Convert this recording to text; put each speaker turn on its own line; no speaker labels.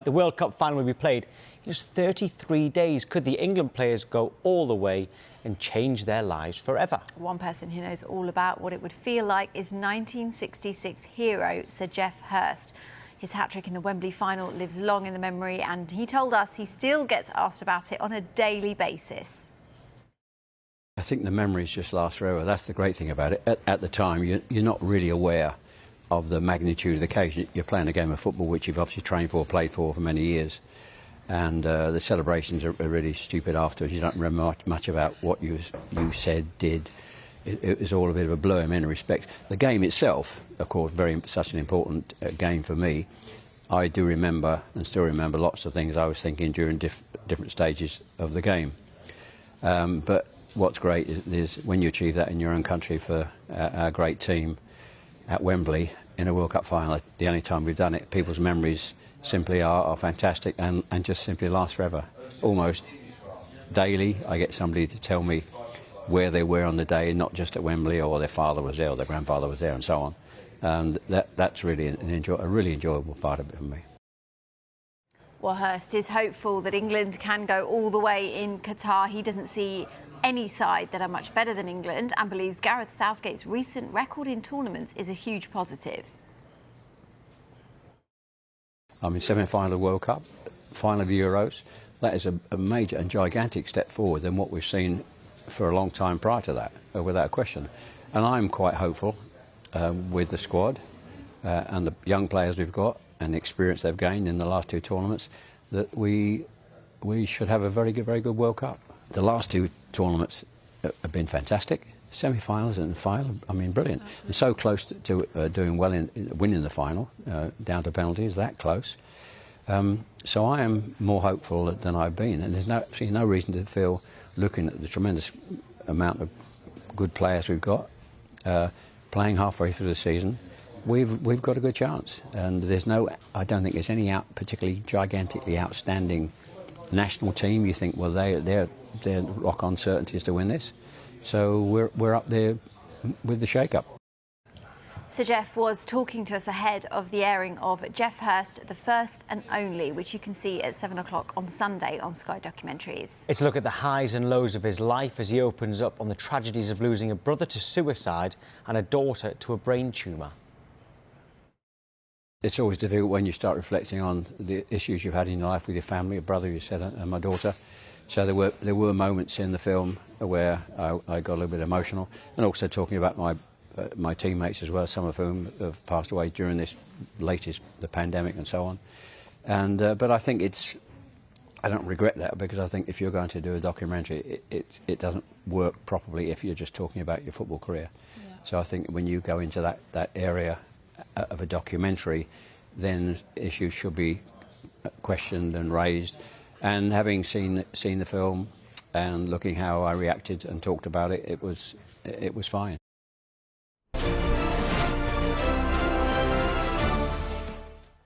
The World Cup final will be played in just 33 days. Could the England players go all the way and change their lives forever?
One person who knows all about what it would feel like is 1966 hero Sir Geoff Hurst. His hat-trick in the Wembley final lives long in the memory, and he told us he still gets asked about it on a daily basis.
I think the memories just last forever. That's the great thing about it. At the time, you're not really aware of the magnitude of the occasion. You're playing a game of football which you've obviously trained for, played for many years, and the celebrations are really stupid afterwards. You don't remember much about what you said, did. It was all a bit of a blur in many respects. The game itself, of course, such an important game for me. I do remember and still remember lots of things I was thinking during different stages of the game. But what's great is when you achieve that in your own country for our great team at Wembley in a World Cup final, the only time we've done it, people's memories simply are fantastic and just simply last forever. Almost daily I get somebody to tell me where they were on the day, not just at Wembley, or their father was there or their grandfather was there and so on. And that's really a really enjoyable part of it for me.
Well, Hurst is hopeful that England can go all the way in Qatar. He doesn't see any side that are much better than England and believes Gareth Southgate's recent record in tournaments is a huge positive.
I mean, semi-final of the World Cup, final of the Euros, that is a major and gigantic step forward than what we've seen for a long time prior to that, without question. And I'm quite hopeful with the squad and the young players we've got and the experience they've gained in the last two tournaments that we should have a very good World Cup. The last two tournaments have been fantastic. Semi-finals and final, I mean, brilliant. And so close to doing well in winning the final, down to penalties, that close. So I am more hopeful than I've been, and there's absolutely no reason to feel, looking at the tremendous amount of good players we've got, playing halfway through the season, we've got a good chance. And I don't think there's any particularly gigantically outstanding national team. You think, well, they're rock-on certainties to win this. So we're up there with the shake-up.
Sir Geoff was talking to us ahead of the airing of Geoff Hurst, The First and Only, which you can see at 7 o'clock on Sunday on Sky Documentaries.
It's a look at the highs and lows of his life as he opens up on the tragedies of losing a brother to suicide and a daughter to a brain tumour.
It's always difficult when you start reflecting on the issues you've had in your life with your family, your brother, you said, and my daughter. So there were moments in the film where I got a little bit emotional, and also talking about my teammates as well, some of whom have passed away during the pandemic and so on. And but I think I don't regret that, because I think if you're going to do a documentary, it doesn't work properly if you're just talking about your football career. Yeah. So I think when you go into that area of a documentary, then issues should be questioned and raised. And having seen the film and looking how I reacted and talked about it, it was fine.